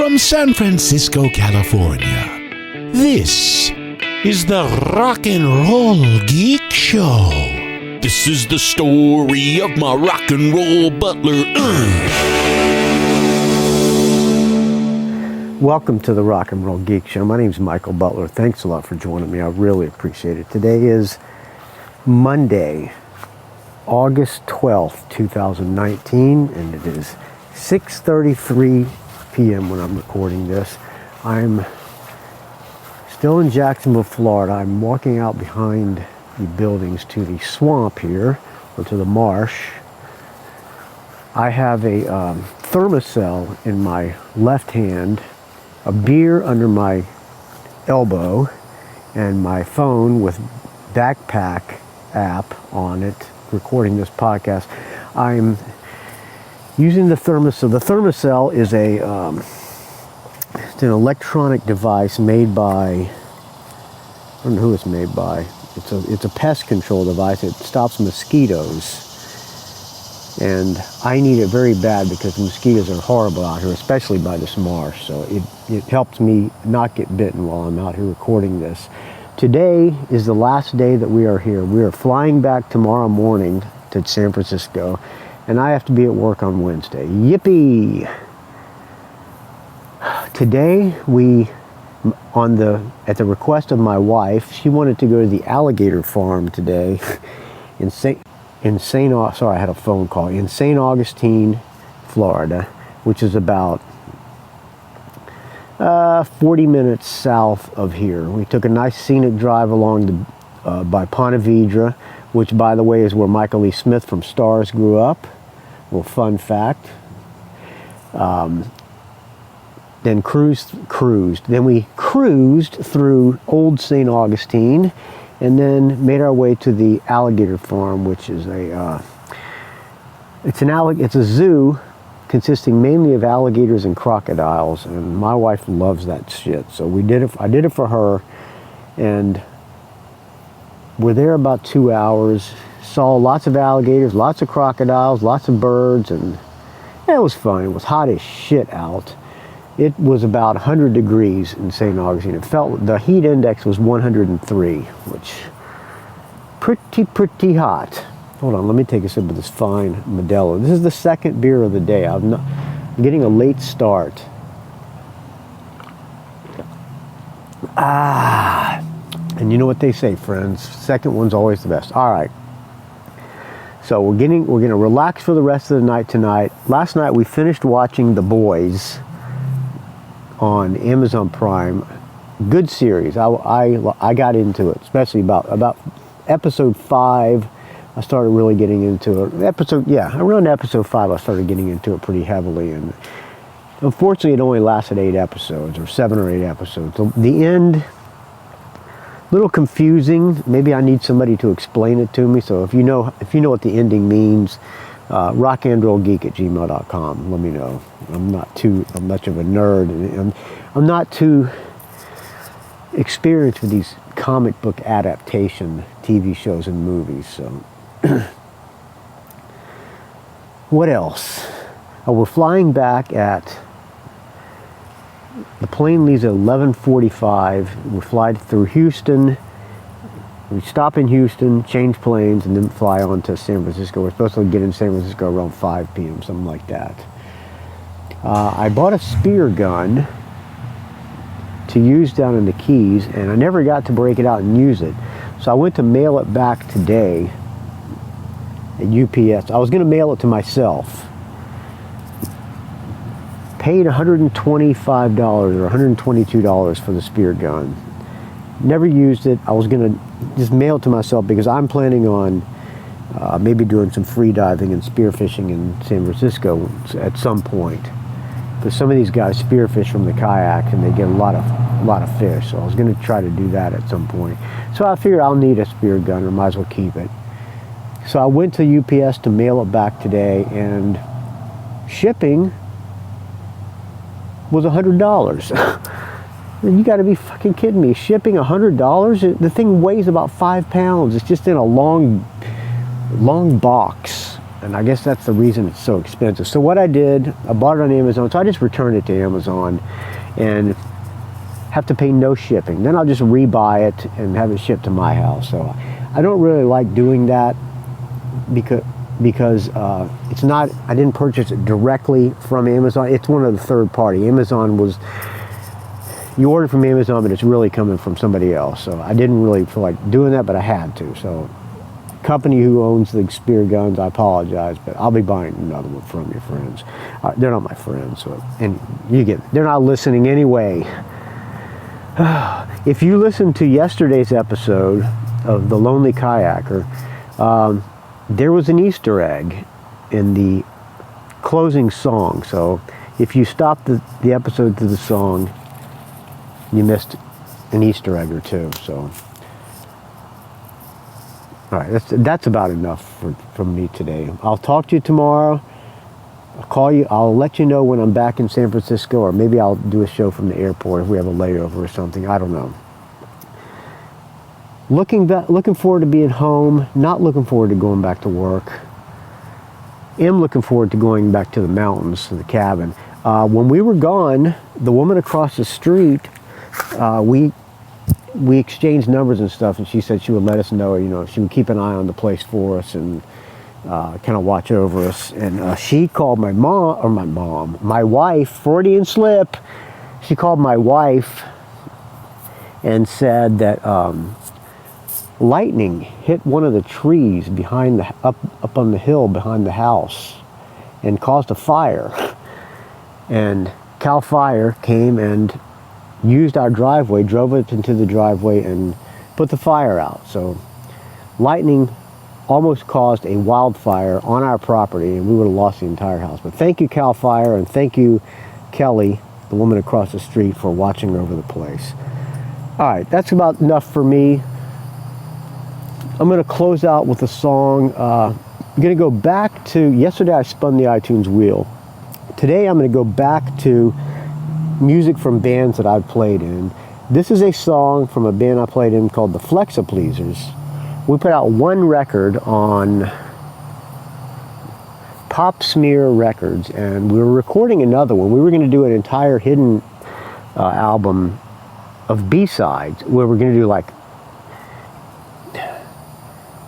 from San Francisco, California. This is the Rock and Roll Geek Show. This is the story of my rock and roll butler. Welcome to the Rock and Roll Geek Show. My name is Michael Butler. Thanks a lot for joining me. I really appreciate it. Today is Monday, August 12th, 2019, and it is 6:33 p.m. when I'm recording this. I'm still in Jacksonville, Florida. I'm walking out behind the buildings to the swamp here, or to the marsh. I have a thermocell in my left hand, a beer under my elbow, and my phone with backpack app on it, recording this podcast. I'm using the thermocell. The thermocell is it's an electronic device made by, I don't know who it's made by. It's a pest control device. It stops mosquitoes. And I need it very bad because the mosquitoes are horrible out here, especially by this marsh. So it helps me not get bitten while I'm out here recording this. Today is the last day that we are here. We are flying back tomorrow morning to San Francisco, and I have to be at work on Wednesday. Yippee! Today at the request of my wife, she wanted to go to the alligator farm today in St. Augustine, Florida, which is about 40 minutes south of here. We took a nice scenic drive along by Ponte Vedra, which, by the way, is where Michael E. Smith from Stars grew up. Well, fun fact. Then Then we cruised through Old St. Augustine, and then made our way to the alligator farm, which is it's a zoo consisting mainly of alligators and crocodiles, and my wife loves that shit. So I did it for her, and we're there about 2 hours. Saw lots of alligators, lots of crocodiles, lots of birds, and it was fun. It was hot as shit out. It was about 100 degrees in St. Augustine. The heat index was 103, which pretty hot. Hold on, let me take a sip of this fine Modelo. This is the second beer of the day. I'm getting a late start. And you know what they say, friends. Second one's always the best. All right. So we're going to relax for the rest of the night tonight. Last night we finished watching The Boys on Amazon Prime. Good series. I got into it, especially about episode 5. I started really getting into it. Around episode 5 I started getting into it pretty heavily, and unfortunately it only lasted 8 episodes, or 7 or 8 episodes. The end, a little confusing. Maybe I need somebody to explain it to me. So if you know what the ending means, rockandrollgeek@gmail.com. Let me know. I'm not much of a nerd, and I'm not too experienced with these comic book adaptation TV shows and movies. So what else? We're flying back the plane leaves at 11:45. We fly through Houston. We stop in Houston, change planes, and then fly on to San Francisco. We're supposed to get in San Francisco around 5 p.m., something like that. I bought a spear gun to use down in the Keys, and I never got to break it out and use it. So I went to mail it back today at UPS. I was going to mail it to myself. Paid $125 or $122 for the spear gun. Never used it. I was going to just mail it to myself because I'm planning on maybe doing some free diving and spearfishing in San Francisco at some point. Because some of these guys spearfish from the kayak and they get a lot of fish. So I was going to try to do that at some point. So I figured I'll need a spear gun, or might as well keep it. So I went to UPS to mail it back today, and shipping was $100. You got to be fucking kidding me. Shipping $100? The thing weighs about 5 pounds. It's just in a long box. And I guess that's the reason it's so expensive. So what I did, I bought it on Amazon, so I just returned it to Amazon and have to pay no shipping. Then I'll just rebuy it and have it shipped to my house. So I don't really like doing that because it's not, I didn't purchase it directly from Amazon. It's one of the third party. Amazon was, you order from Amazon, but it's really coming from somebody else. So I didn't really feel like doing that, but I had to. So company who owns the Spear guns, I apologize, but I'll be buying another one from your friends. They're not my friends, so, and you get, they're not listening anyway. If you listened to yesterday's episode of The Lonely Kayaker, there was an Easter egg in the closing song. So if you stopped the episode to the song, you missed an Easter egg or two. So, all right, that's about enough from me today. I'll talk to you tomorrow. I'll call you. I'll let you know when I'm back in San Francisco, or maybe I'll do a show from the airport if we have a layover or something. I don't know. Looking forward to being home. Not looking forward to going back to work. Am looking forward to going back to the mountains, to the cabin. When we were gone, the woman across the street, we exchanged numbers and stuff, and she said she would let us know, you know, she would keep an eye on the place for us and kind of watch over us. And she called my wife, Freudian slip. She called my wife and said that lightning hit one of the trees behind the up on the hill behind the house and caused a fire. And Cal Fire came and used our driveway, drove it into the driveway and put the fire out. So lightning almost caused a wildfire on our property, and we would have lost the entire house. But thank you, Cal Fire, and thank you, Kelly, the woman across the street, for watching over the place. All right, that's about enough for me. I'm going to close out with a song. I'm going to go back to, yesterday I spun the iTunes wheel. Today I'm going to go back to music from bands that I've played in. This is a song from a band I played in called the Flexapleasers. We put out one record on Pop Smear Records, and we were recording another one. We were going to do an entire hidden album of B-sides, where we're going to do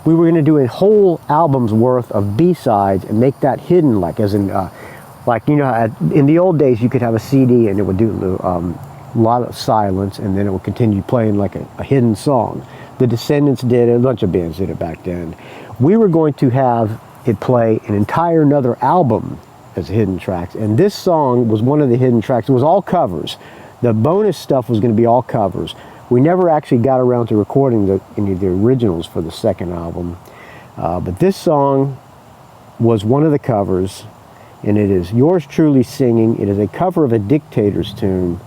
we were going to do a whole album's worth of B-sides and make that hidden, like as in, like, you know, in the old days you could have a CD and it would do a lot of silence, and then it would continue playing like a hidden song. The Descendants did it, a bunch of bands did it back then. We were going to have it play an entire another album as hidden tracks, and this song was one of the hidden tracks. It was all covers. The bonus stuff was going to be all covers. We never actually got around to recording any of the originals for the second album, but this song was one of the covers, and it is yours truly singing. It is a cover of a Dictators tune,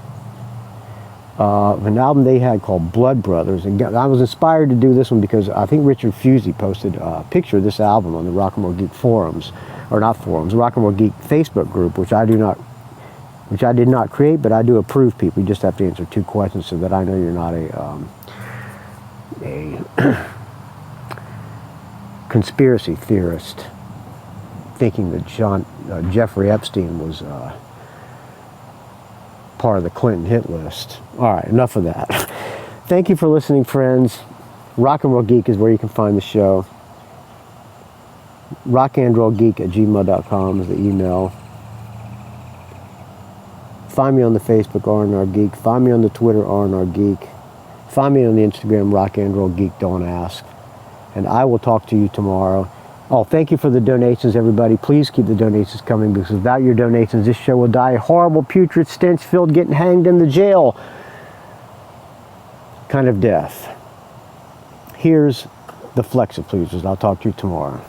of an album they had called Blood Brothers. And I was inspired to do this one because I think Richard Fusey posted a picture of this album on the Rock and Roll Geek forums, or not forums, Rock and Roll Geek Facebook group, which I did not create, but I do approve people. You just have to answer 2 questions so that I know you're not a conspiracy theorist thinking that Jeffrey Epstein was part of the Clinton hit list. All right, enough of that. Thank you for listening, friends. Rock and Roll Geek is where you can find the show. rockandrollgeek@gmail.com is the email. Find me on the Facebook, R&R Geek. Find me on the Twitter, R&R Geek. Find me on the Instagram, Rock and Roll Geek, Don't Ask. And I will talk to you tomorrow. Oh, thank you for the donations, everybody. Please keep the donations coming, because without your donations, this show will die a horrible, putrid, stench-filled, getting hanged in the jail kind of death. Here's the Flexapleasers. I'll talk to you tomorrow.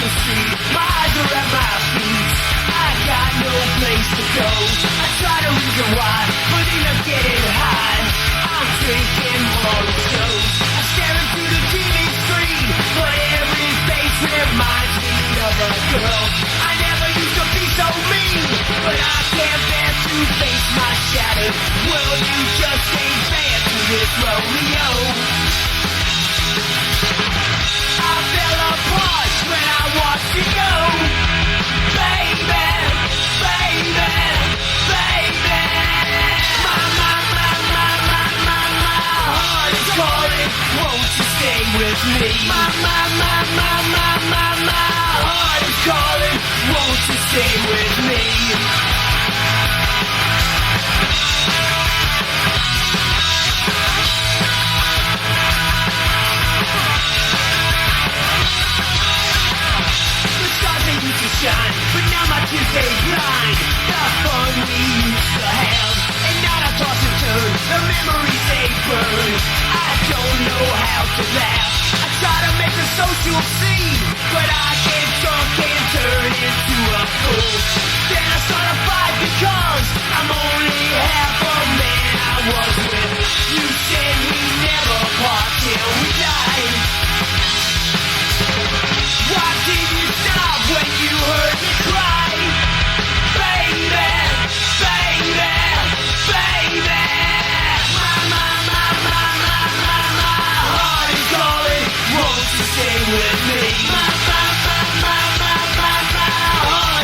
the street, my eyes are at my feet. I got no place to go. I try to reason why, but end up getting high. I'm drinking more shows. I stare into the TV screen, but every face reminds me of a girl. I never used to be so mean, but I can't bear to face my shattered world. You just ain't fair to this Romeo. I fell apart when I watched you go. Baby, baby, baby. My heart is calling. Won't you stay with me? My heart is calling. Won't you stay with me? Shine, but now my tears they blind. The fun we used to have, and now I toss and turn. The memories they burn. I don't know how to laugh. I try to make a social scene, but I get drunk and turn into a fool. Then I start a fight because I'm only half a man I was with. You said we never part till we died. Why did you stop when you heard me cry? Baby, baby, baby. My heart is calling. Won't you stay with me? My heart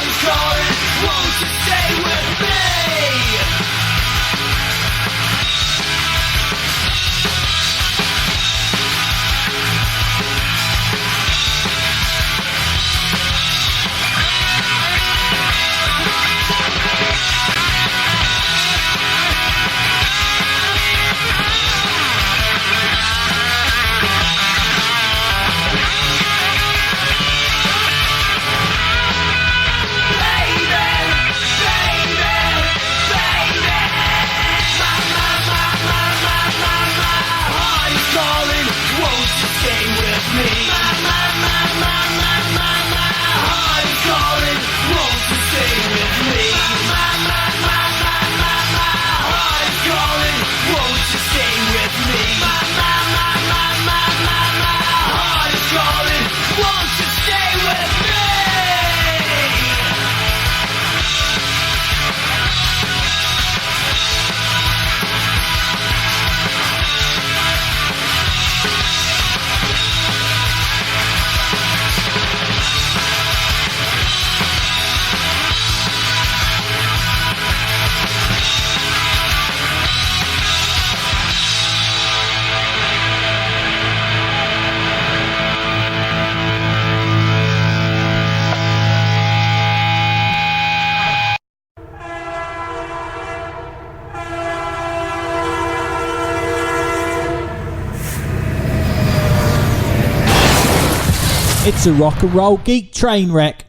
is calling. Won't you stay with me? It's a rock and roll geek train wreck.